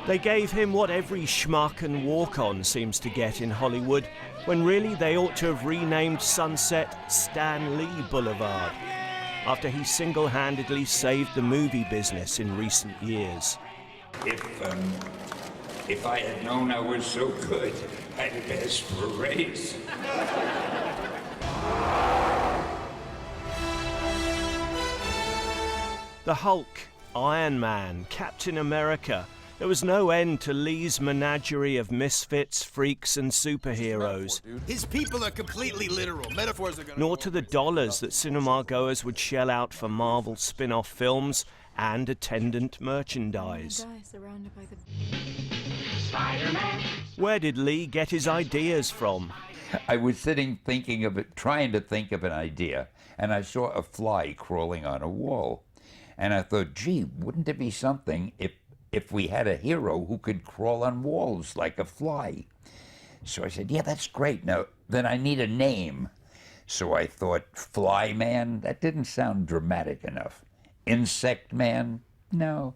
They gave him what every schmuck and walk-on seems to get in Hollywood, when really they ought to have renamed Sunset Stan Lee Boulevard, after he single-handedly saved the movie business in recent years. If I had known I was so good, I'd have asked for a raise. The Hulk, Iron Man, Captain America. There was no end to Lee's menagerie of misfits, freaks and superheroes. His people are completely literal. Metaphors are gonna... Nor to the dollars that cinema goers would shell out for Marvel spin-off films and attendant merchandise. Where did Lee get his ideas from? I was sitting thinking of it, trying to think of an idea, and I saw a fly crawling on a wall. And I thought, gee, wouldn't it be something if we had a hero who could crawl on walls like a fly? So I said, yeah, that's great. Now, then I need a name. So I thought, Fly Man? That didn't sound dramatic enough. Insect Man? No.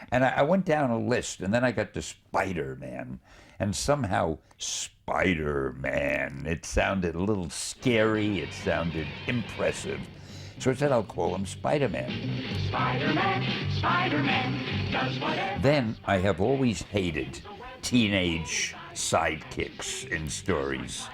And I went down a list, and then I got to Spider-Man. And somehow, Spider-Man, it sounded a little scary, it sounded impressive. So I said, I'll call him Spider-Man. Spider-Man, Spider-Man, does whatever. Then I have always hated teenage sidekicks in stories,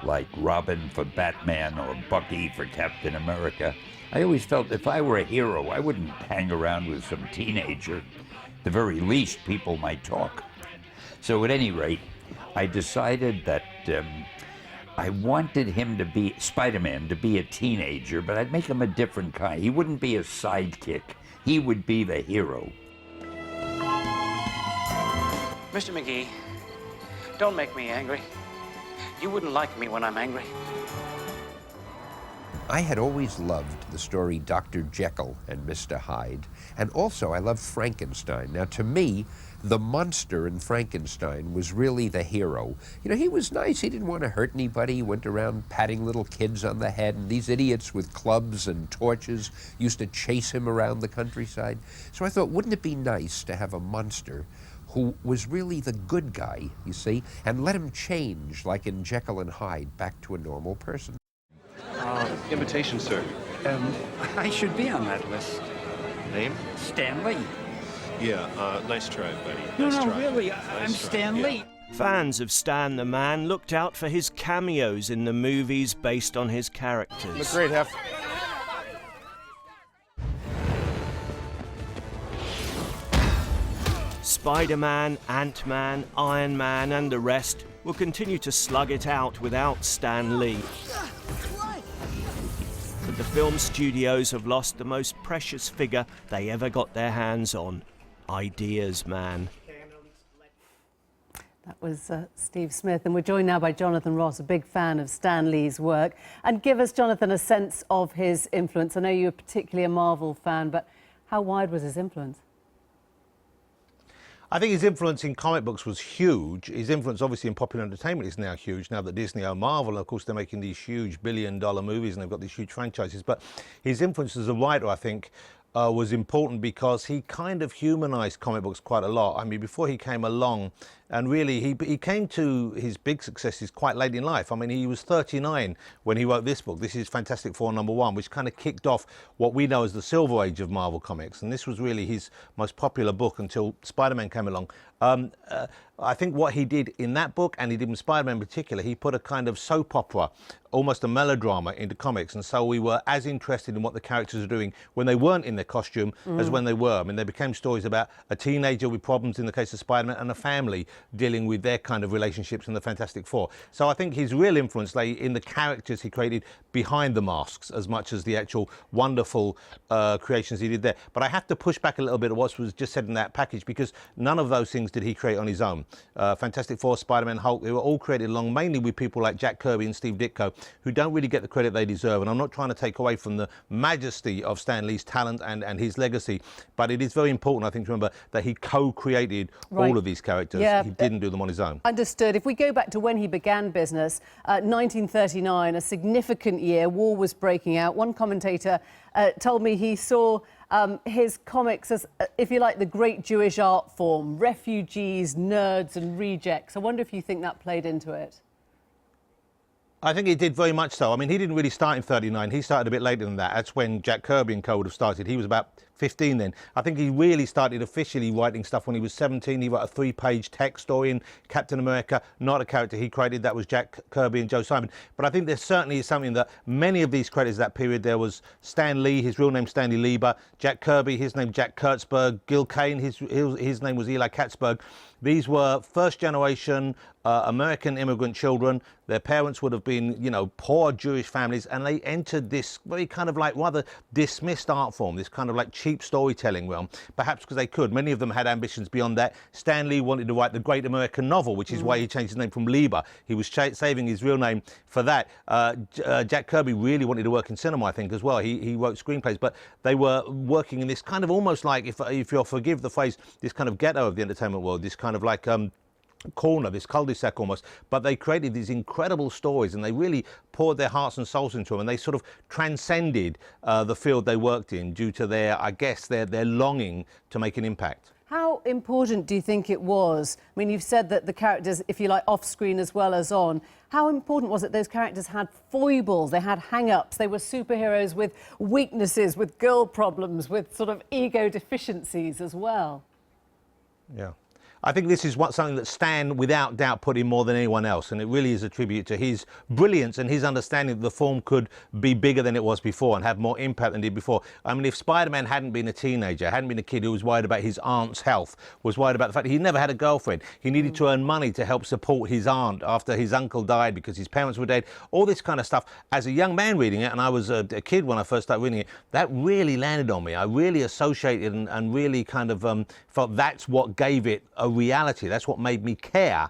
like Robin for Batman or Bucky for Captain America. I always felt if I were a hero, I wouldn't hang around with some teenager. At the very least, people might talk. So at any rate, I decided that I wanted him to be, Spider-Man, to be a teenager, but I'd make him a different kind. He wouldn't be a sidekick. He would be the hero. Mr. McGee, don't make me angry. You wouldn't like me when I'm angry. I had always loved the story Dr. Jekyll and Mr. Hyde, and also I loved Frankenstein. Now, to me, the monster in Frankenstein was really the hero. You know, he was nice. He didn't want to hurt anybody. He went around patting little kids on the head, and these idiots with clubs and torches used to chase him around the countryside. So I thought, wouldn't it be nice to have a monster who was really the good guy, you see, and let him change, like in Jekyll and Hyde, back to a normal person? Invitation, sir. I should be on that list. Name? Stan Lee. Yeah, nice try, buddy. No, nice no, try. really, Nice I'm try. Stan Yeah. Lee. Fans of Stan the Man looked out for his cameos in the movies based on his characters. Look great, Hef. Spider-Man, Ant-Man, Iron Man and the rest will continue to slug it out without Stan Lee. But the film studios have lost the most precious figure they ever got their hands on. Ideas Man. That was Steve Smith, and we're joined now by Jonathan Ross, a big fan of Stan Lee's work. And give us, Jonathan, a sense of his influence. I know you're particularly a Marvel fan, but how wide was his influence? I think his influence in comic books was huge. His influence, obviously, in popular entertainment is now huge, now that Disney own Marvel. And of course, they're making these huge billion-dollar movies, and they've got these huge franchises. But his influence as a writer, I think, was important because he kind of humanized comic books quite a lot. I mean, before he came along, and really he came to his big successes quite late in life. I mean, he was 39 when he wrote this book. This is Fantastic Four #1, which kind of kicked off what we know as the Silver Age of Marvel Comics. And this was really his most popular book until Spider-Man came along. I think what he did in that book, and he did in Spider-Man in particular, he put a kind of soap opera, almost a melodrama, into comics. And so we were as interested in what the characters are doing when they weren't in their costume as when they were. I mean, they became stories about a teenager with problems in the case of Spider-Man and a family dealing with their kind of relationships in the Fantastic Four. So I think his real influence lay in the characters he created behind the masks as much as the actual wonderful creations he did there. But I have to push back a little bit at what was just said in that package, because none of those things did he create on his own. Fantastic Four, Spider-Man, Hulk, they were all created along mainly with people like Jack Kirby and Steve Ditko, who don't really get the credit they deserve. And I'm not trying to take away from the majesty of Stan Lee's talent and his legacy, but it is very important, I think, to remember that he co-created all of these characters. He didn't do them on his own. Understood. If we go back to when he began business, 1939, a significant year, war was breaking out. One commentator told me he saw his comics as, if you like, the great Jewish art form, refugees, nerds and rejects. I wonder if you think that played into it. I think it did very much so. I mean, he didn't really start in 39. He started a bit later than that. That's when Jack Kirby and co would have started. He was about 15 then. I think he really started officially writing stuff when he was 17. He wrote a 3-page text story in Captain America, not a character he created. That was Jack Kirby and Joe Simon. But I think there certainly is something that many of these creators of that period, there was Stan Lee, his real name Stanley Lieber, Jack Kirby, his name Jack Kurtzberg, Gil Kane, his name was Eli Katzberg. These were first-generation American immigrant children. Their parents would have been, you know, poor Jewish families, and they entered this very kind of like rather dismissed art form, this kind of like cheap storytelling realm, perhaps because they could. Many of them had ambitions beyond that. Stan Lee wanted to write the great American novel, which is why he changed his name from Lieber. He was saving his real name for that. Jack Kirby really wanted to work in cinema, I think, as well. He wrote screenplays, but they were working in this kind of almost like, if you'll forgive the phrase, this kind of ghetto of the entertainment world, this kind of like corner, this cul-de-sac almost, but they created these incredible stories and they really poured their hearts and souls into them, and they sort of transcended the field they worked in due to their, I guess, their longing to make an impact. How important do you think it was? I mean, you've said that the characters, if you like, off-screen as well as on. How important was it those characters had foibles, they had hang-ups, they were superheroes with weaknesses, with girl problems, with sort of ego deficiencies as well? Yeah. I think this is something that Stan, without doubt, put in more than anyone else, and it really is a tribute to his brilliance and his understanding that the form could be bigger than it was before and have more impact than it did before. I mean, if Spider-Man hadn't been a teenager, hadn't been a kid who was worried about his aunt's health, was worried about the fact that he never had a girlfriend, he needed to earn money to help support his aunt after his uncle died because his parents were dead, all this kind of stuff. As a young man reading it, and I was a kid when I first started reading it, that really landed on me. I really associated and really kind of felt that's what gave it a reality. That's what made me care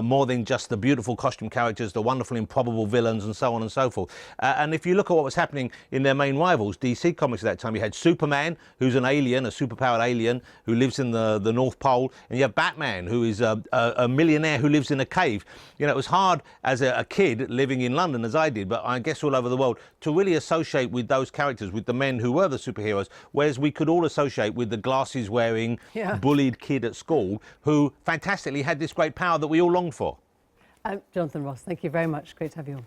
more than just the beautiful costume characters, the wonderful improbable villains, and so on and so forth. And if you look at what was happening in their main rivals, DC Comics at that time, you had Superman, who's an alien, a superpowered alien who lives in the North Pole, and you have Batman, who is a millionaire who lives in a cave. You know, it was hard as a kid living in London, as I did, but I guess all over the world, to really associate with those characters, with the men who were the superheroes, whereas we could all associate with the glasses-wearing, bullied kid at school who fantastically had this great power that we all longed for. Jonathan Ross, thank you very much. Great to have you on.